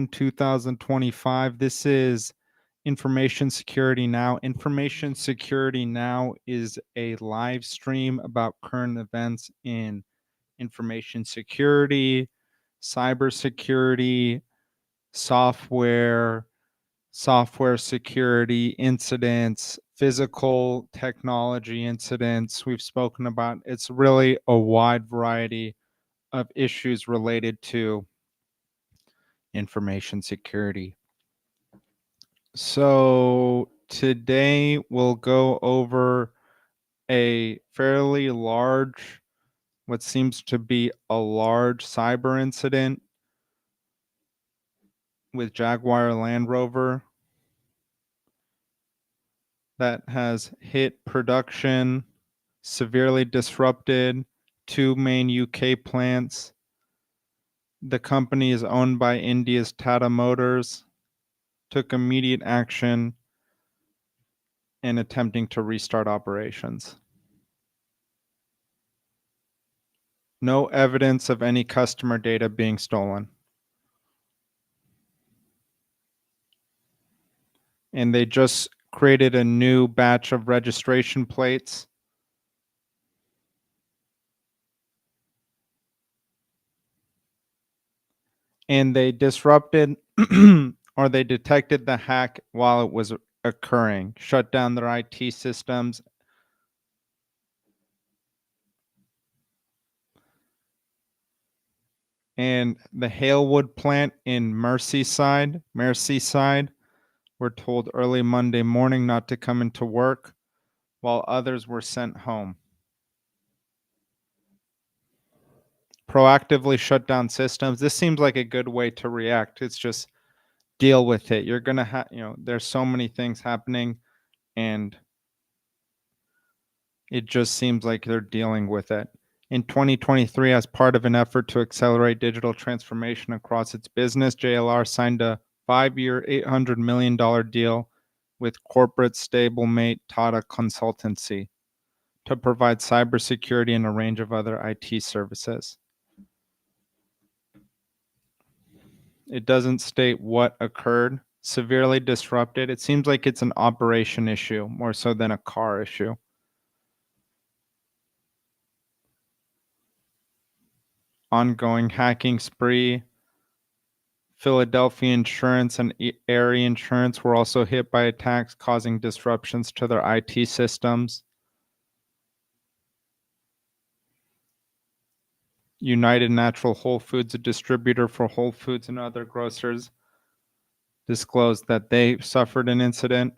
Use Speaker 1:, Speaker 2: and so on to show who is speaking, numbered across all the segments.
Speaker 1: 10, 2025. This is Information Security Now. Information Security Now is a live stream about current events in information security, cybersecurity, software security incidents, physical technology incidents. We've spoken about it's really a wide variety of issues related to information security. So today we'll go over a fairly large, what seems to be a large cyber incident with Jaguar Land Rover that has hit production, severely disrupted 2 main UK plants. The company is owned by India's Tata Motors, took immediate action in attempting to restart operations. No evidence of any customer data being stolen. And they just created a new batch of registration plates. And they disrupted or they detected the hack while it was occurring, shut down their IT systems. And the Halewood plant in Merseyside, were told early Monday morning not to come into work, while others were sent home. Proactively shut down systems. This seems like a good way to react. It's just deal with it. You're going to have, there's so many things happening, and it just seems like they're dealing with it. In 2023, as part of an effort to accelerate digital transformation across its business, JLR signed a 5-year, $800 million deal with corporate stablemate Tata Consultancy to provide cybersecurity and a range of other IT services. It doesn't state what occurred. Severely disrupted. It seems like it's an operation issue more so than a car issue. Ongoing hacking spree. Philadelphia Insurance and Erie Insurance were also hit by attacks causing disruptions to their IT systems. United Natural Whole Foods, a distributor for Whole Foods and other grocers, disclosed that they suffered an incident.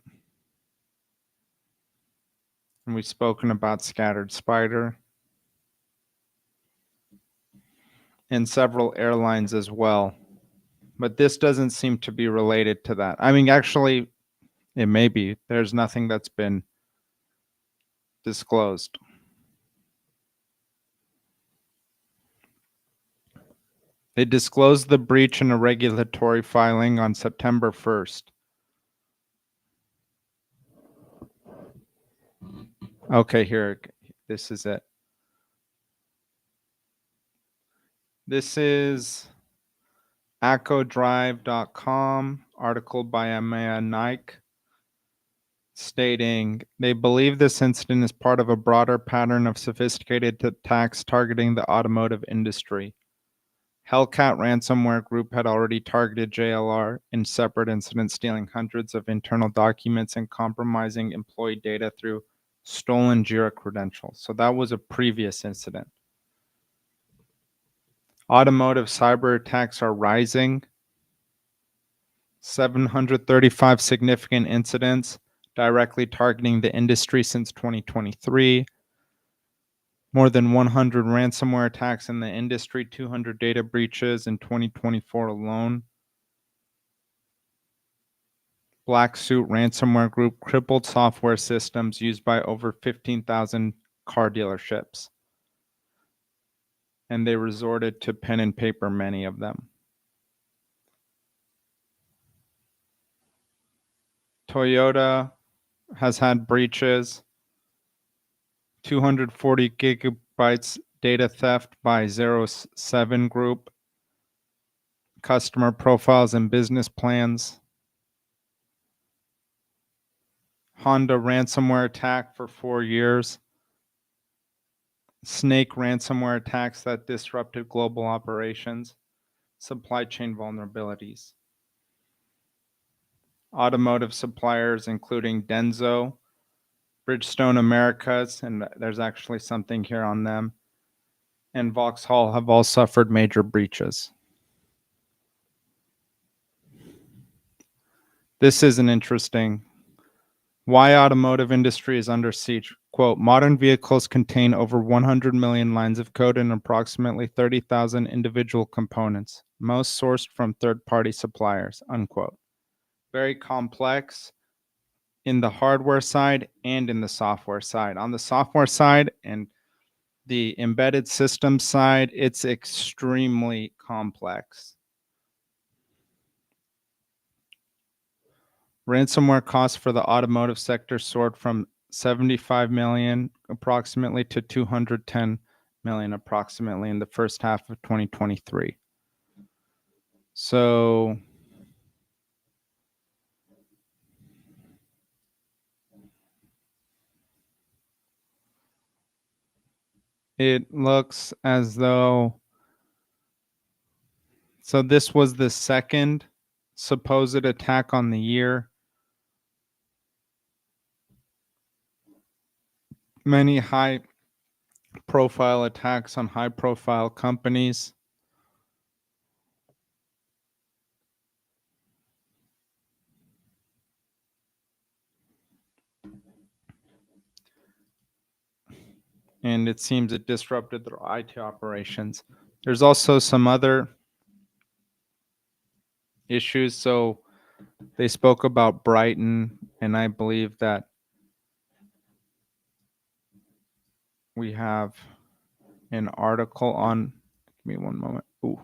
Speaker 1: And we've spoken about Scattered Spider and several airlines as well. But this doesn't seem to be related to that. I mean, actually, it may be. There's nothing that's been disclosed. They disclosed the breach in a regulatory filing on September 1st. Okay, here, this is it. This is ACODrive.com, article by Amaya Naik, stating they believe this incident is part of a broader pattern of sophisticated attacks targeting the automotive industry. Hellcat ransomware group had already targeted JLR in separate incidents, stealing hundreds of internal documents and compromising employee data through stolen Jira credentials. So that was a previous incident. Automotive cyber attacks are rising. 735 significant incidents directly targeting the industry since 2023. More than 100 ransomware attacks in the industry, 200 data breaches in 2024 alone. Black Suit ransomware group crippled software systems used by over 15,000 car dealerships. And they resorted to pen and paper, many of them. Toyota has had breaches. 240 gigabytes data theft by 07 Group. customer profiles and business plans. Honda ransomware attack for 4 years. Snake ransomware attacks that disrupted global operations. Supply chain vulnerabilities. Automotive suppliers, including Denso, Bridgestone Americas, and there's actually something here on them, and Vauxhall have all suffered major breaches. This is an interesting. Why automotive industry is under siege. Quote, modern vehicles contain over 100 million lines of code and approximately 30,000 individual components, most sourced from third-party suppliers, unquote. Very complex in the hardware side and in the software side. On the software side and the embedded system side, it's extremely complex. Ransomware costs for the automotive sector soared from 75 million approximately to 210 million approximately in the first half of 2023. So it looks as though, so this was the second supposed attack on the year. Many high profile attacks on high profile companies. And it seems it disrupted their IT operations. There's also some other issues. So they spoke about Brighton, and I believe that we have an article on. Give me one moment. Ooh.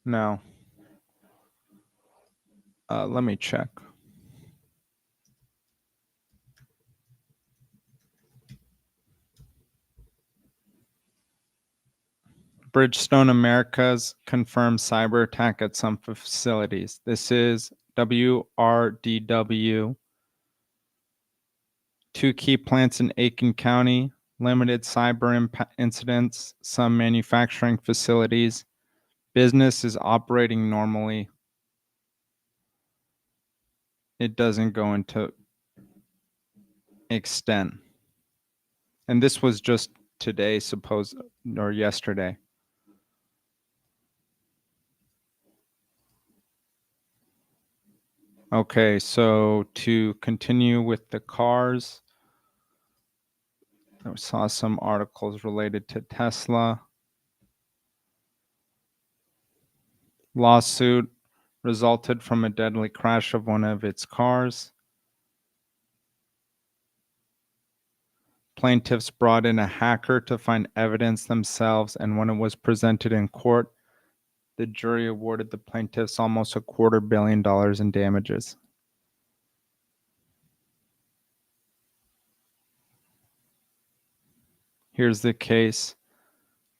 Speaker 1: No. Let me check. Bridgestone Americas confirmed cyber attack at some facilities. This is WRDW. 2 key plants in Aiken County, limited cyber incidents, some manufacturing facilities. Business is operating normally. It doesn't go into extent. And this was just today, or yesterday. Okay, so to continue with the cars, I saw some articles related to Tesla. Lawsuit resulted from a deadly crash of one of its cars. Plaintiffs brought in a hacker to find evidence themselves, and when it was presented in court, the jury awarded the plaintiffs almost $250 million in damages. Here's the case.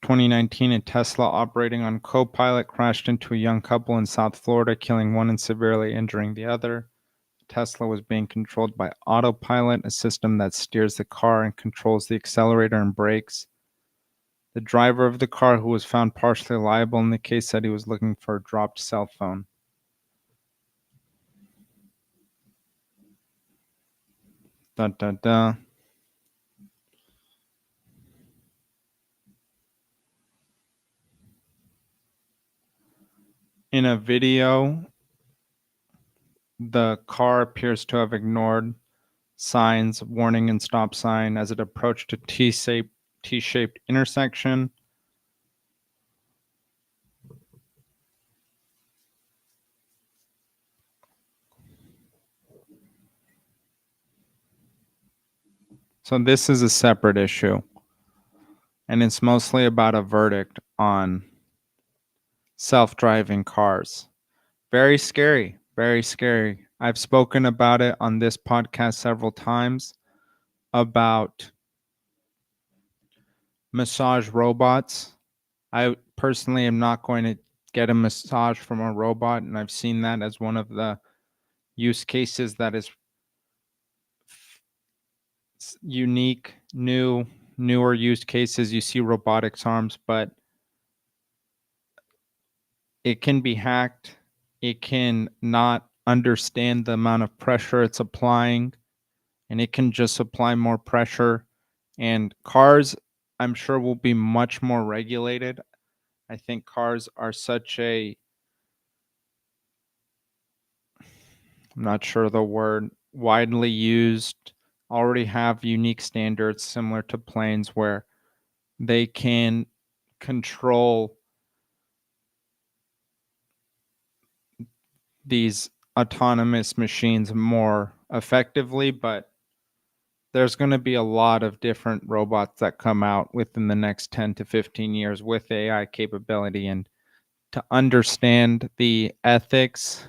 Speaker 1: 2019, a Tesla operating on Copilot crashed into a young couple in South Florida, killing one and severely injuring the other. Tesla was being controlled by Autopilot, a system that steers the car and controls the accelerator and brakes. The driver of the car, who was found partially liable in the case, said he was looking for a dropped cell phone. In a video, the car appears to have ignored signs, warning and stop sign as it approached a T-shaped intersection. So this is a separate issue, and it's mostly about a verdict on self-driving cars. Very scary, very scary. I've spoken about it on this podcast several times about massage robots. I personally am not going to get a massage from a robot, and I've seen that as one of the use cases that is unique, newer use cases. You see robotics arms, but it can be hacked. It can not understand the amount of pressure it's applying, and it can just apply more pressure. And cars, I'm sure, will be much more regulated. I think cars are such a, I'm not sure the word, widely used, already have unique standards similar to planes where they can control these autonomous machines more effectively, but there's going to be a lot of different robots that come out within the next 10 to 15 years with AI capability. And to understand the ethics,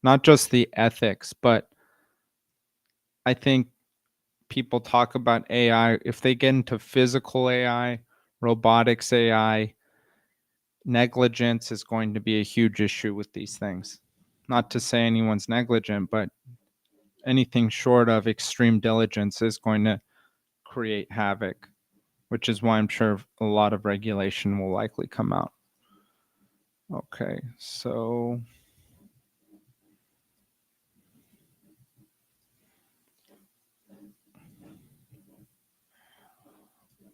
Speaker 1: not just the ethics, but I think people talk about AI, if they get into physical AI, robotics AI, negligence is going to be a huge issue with these things. Not to say anyone's negligent, but anything short of extreme diligence is going to create havoc, which is why I'm sure a lot of regulation will likely come out. Okay, so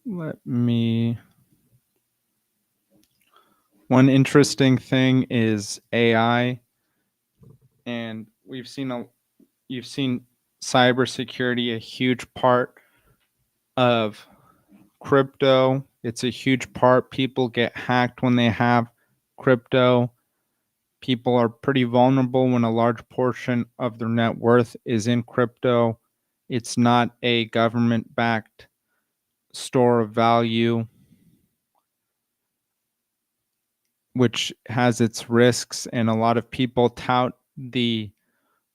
Speaker 1: let me. One interesting thing is AI, and you've seen cybersecurity a huge part of crypto. It's a huge part. People get hacked when they have crypto. People are pretty vulnerable when a large portion of their net worth is in crypto. It's not a government backed store of value, which has its risks. And a lot of people tout the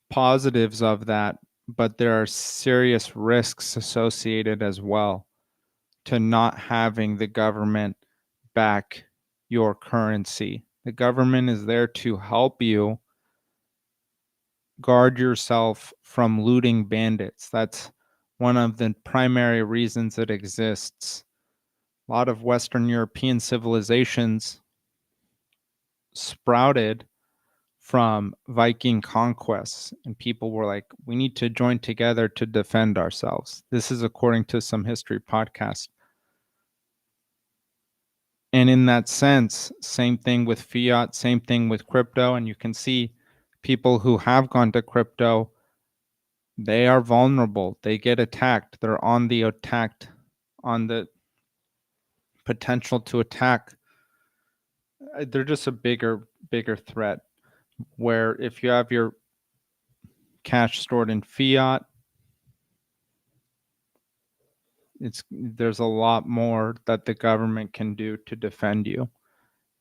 Speaker 1: positives of that, but there are serious risks associated as well to not having the government back your currency. The government is there to help you guard yourself from looting bandits. That's one of the primary reasons it exists. A lot of Western European civilizations sprouted from Viking conquests, and people were like, we need to join together to defend ourselves. This is according to some history podcast. And in that sense, same thing with fiat, same thing with crypto. And you can see people who have gone to crypto, they are vulnerable. They get attacked. They're on the attacked, on the potential to attack. They're just a bigger threat. Where if you have your cash stored in fiat, there's a lot more that the government can do to defend you.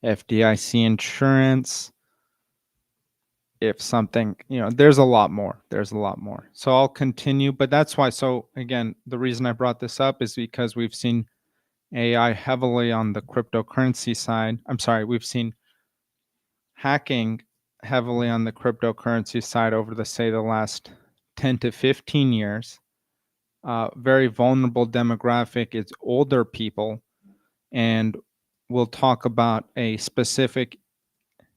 Speaker 1: FDIC insurance, if something, there's a lot more. So I'll continue, but that's why. So again, the reason I brought this up is because we've seen AI heavily on the cryptocurrency side. I'm sorry, we've seen hacking heavily on the cryptocurrency side over the last 10 to 15 years. Very vulnerable demographic is older people, and we'll talk about a specific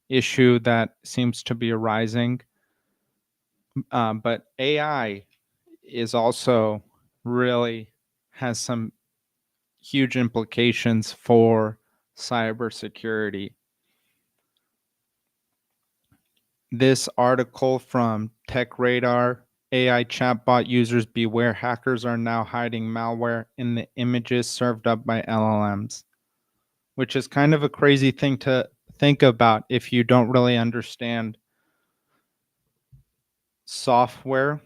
Speaker 1: issue that seems to be arising. But AI is also really has some huge implications for cybersecurity. This article from TechRadar, AI chatbot users beware, hackers are now hiding malware in the images served up by LLMs, which is kind of a crazy thing to think about if you don't really understand software.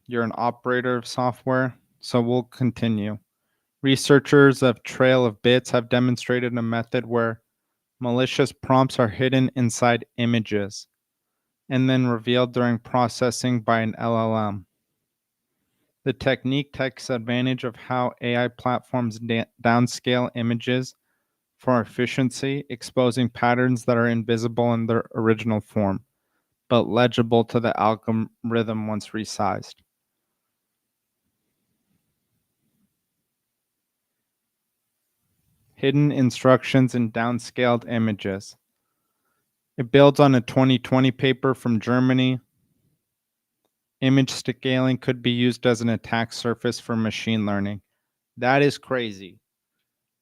Speaker 1: You're an operator of software. So we'll continue. Researchers of Trail of Bits have demonstrated a method where malicious prompts are hidden inside images. and then revealed during processing by an LLM. The technique takes advantage of how AI platforms downscale images for efficiency, exposing patterns that are invisible in their original form, but legible to the algorithm once resized. Hidden instructions in downscaled images. It builds on a 2020 paper from Germany. Image scaling could be used as an attack surface for machine learning. That is crazy.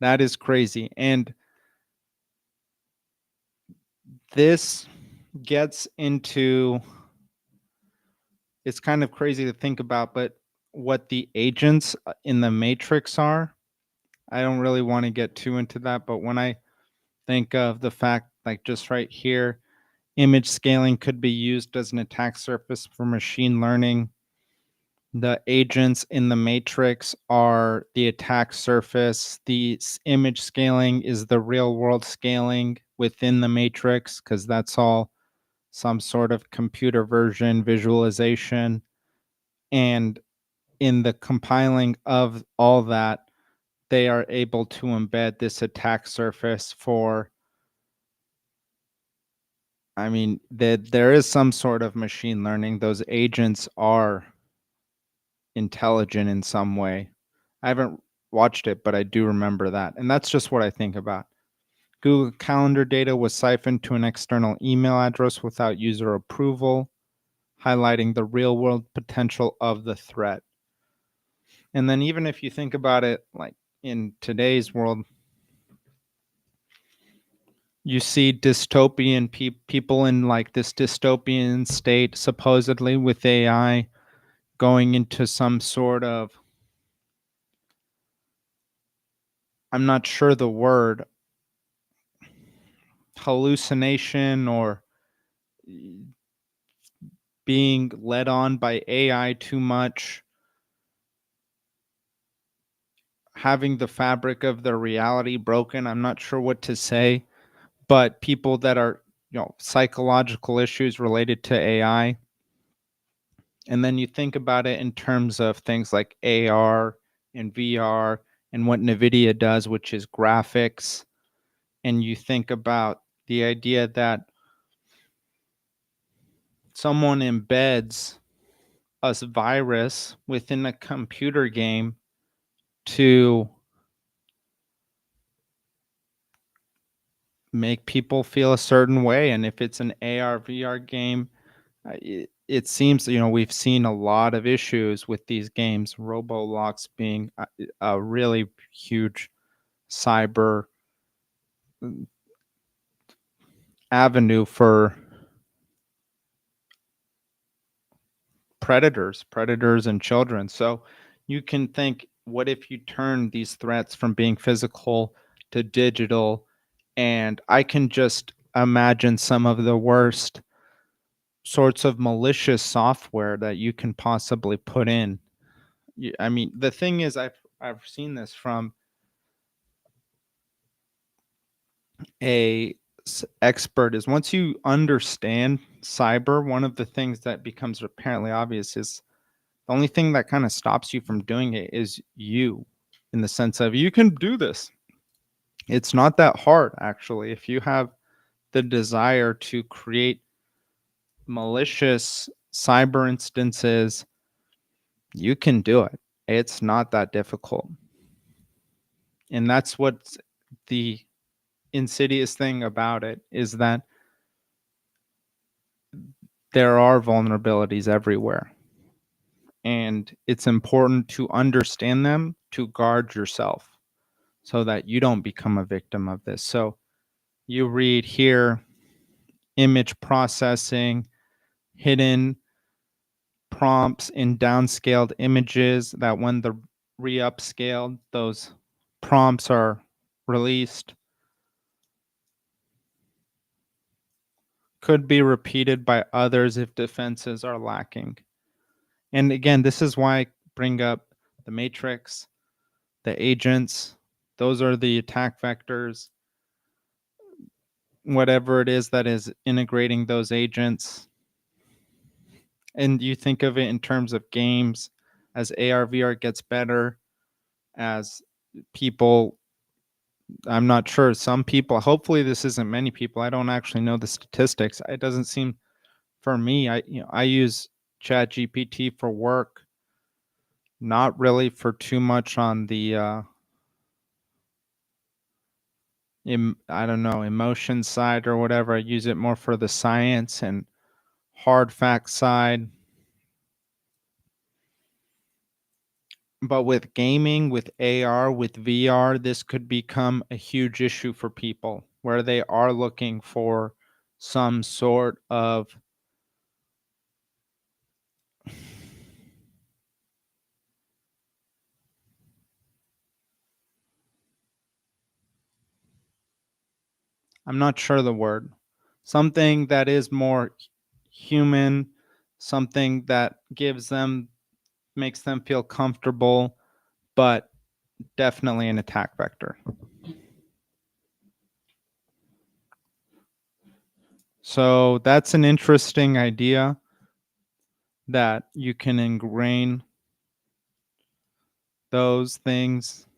Speaker 1: That is crazy. And this gets into, it's kind of crazy to think about, but what the agents in the Matrix are. I don't really want to get too into that, but when I think of the fact, like just right here, image scaling could be used as an attack surface for machine learning. The agents in the matrix are the attack surface. The image scaling is the real world scaling within the matrix, because that's all some sort of computer version visualization. And in the compiling of all that, they are able to embed this attack surface for, I mean, there is some sort of machine learning. Those agents are intelligent in some way. I haven't watched it, but I do remember that. And that's just what I think about. Google Calendar data was siphoned to an external email address without user approval, highlighting the real world potential of the threat. And then, even if you think about it, like in today's world, you see dystopian people in like this dystopian state, supposedly with AI going into some sort of, I'm not sure the word, hallucination or being led on by AI too much, having the fabric of their reality broken. I'm not sure what to say, but people that are, psychological issues related to AI. And then you think about it in terms of things like AR and VR and what NVIDIA does, which is graphics. And you think about the idea that someone embeds a virus within a computer game to make people feel a certain way. And if it's an AR VR game, it seems, we've seen a lot of issues with these games, Roblox being a really huge cyber avenue for predators and children. So you can think, what if you turn these threats from being physical to digital? And I can just imagine some of the worst sorts of malicious software that you can possibly put in. I mean, the thing is, I've seen this from a expert, is once you understand cyber, one of the things that becomes apparently obvious is the only thing that kind of stops you from doing it is you, in the sense of, you can do this. It's not that hard, actually. If you have the desire to create malicious cyber instances, you can do it. It's not that difficult. And that's what's the insidious thing about it, is that there are vulnerabilities everywhere. And it's important to understand them, to guard yourself so that you don't become a victim of this. So you read here, image processing, hidden prompts in downscaled images, that when the re-upscaled, those prompts are released. Could be repeated by others if defenses are lacking. And again, this is why I bring up the matrix, the agents. Those are the attack vectors. Whatever it is that is integrating those agents, And you think of it in terms of games, as AR VR gets better, as people, I'm not sure, some people, hopefully this isn't many people, I don't actually know the statistics. It doesn't seem, for me, I use Chat GPT for work, not really for too much on the I don't know, emotion side or whatever. I use it more for the science and hard fact side. But with gaming, with AR, with VR, this could become a huge issue for people where they are looking for some sort of I'm not sure the word. Something that is more human, something that makes them feel comfortable, but definitely an attack vector. So that's an interesting idea that you can ingrain those things.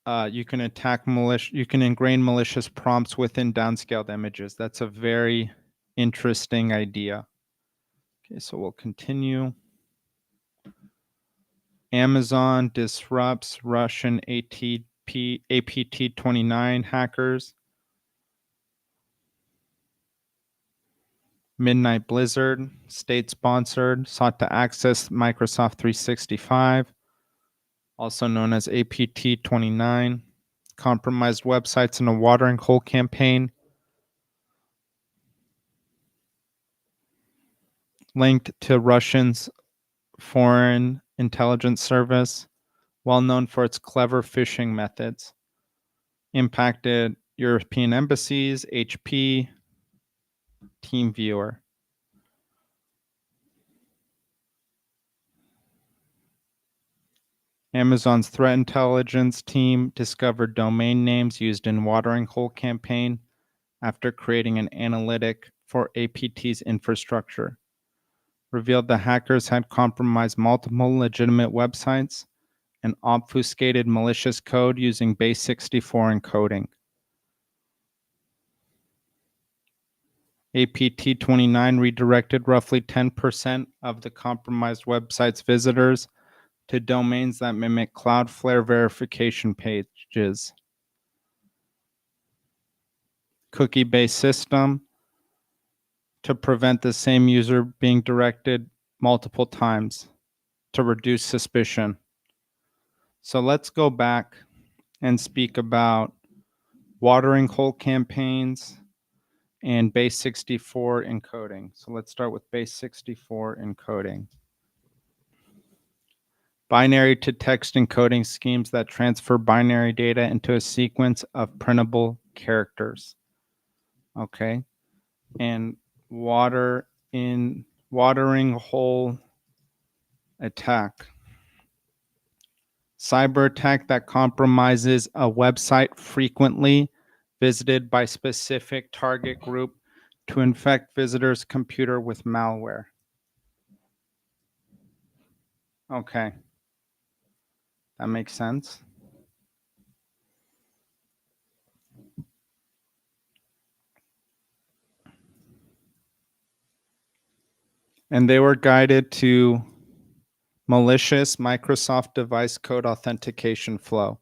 Speaker 1: You can you can ingrain malicious prompts within downscaled images. That's a very interesting idea. Okay, so we'll continue. Amazon disrupts Russian APT29 hackers. Midnight Blizzard, state sponsored, sought to access Microsoft 365, also known as APT29, compromised websites in a watering hole campaign, linked to Russian's foreign intelligence service, well known for its clever phishing methods, impacted European embassies, HP, TeamViewer. Amazon's threat intelligence team discovered domain names used in watering hole campaign after creating an analytic for APT's infrastructure. Revealed the hackers had compromised multiple legitimate websites and obfuscated malicious code using base64 encoding. APT29 redirected roughly 10% of the compromised website's visitors to domains that mimic Cloudflare verification pages. Cookie-based system to prevent the same user being directed multiple times to reduce suspicion. So let's go back and speak about watering hole campaigns and base64 encoding. So let's start with base64 encoding. Binary to text encoding schemes that transfer binary data into a sequence of printable characters. Okay. And watering hole attack. Cyber attack that compromises a website frequently visited by specific target group to infect visitors' computer with malware. Okay. That makes sense. And they were guided to malicious Microsoft device code authentication flow.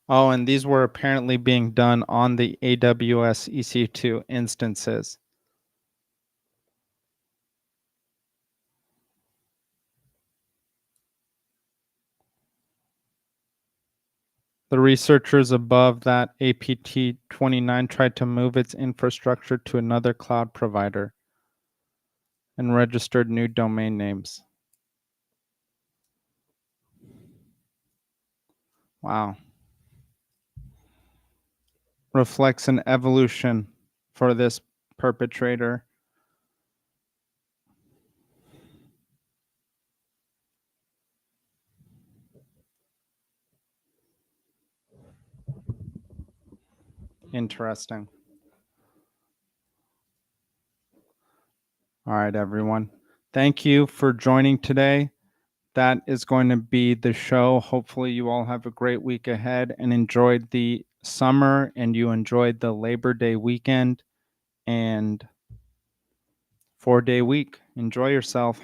Speaker 1: Oh, and these were apparently being done on the AWS EC2 instances. The researchers above that APT29 tried to move its infrastructure to another cloud provider and registered new domain names. Wow. Reflects an evolution for this perpetrator. Interesting. All right, everyone. Thank you for joining today. That is going to be the show. Hopefully, you all have a great week ahead and enjoyed the summer and you enjoyed the Labor Day weekend and 4-day week. Enjoy yourself.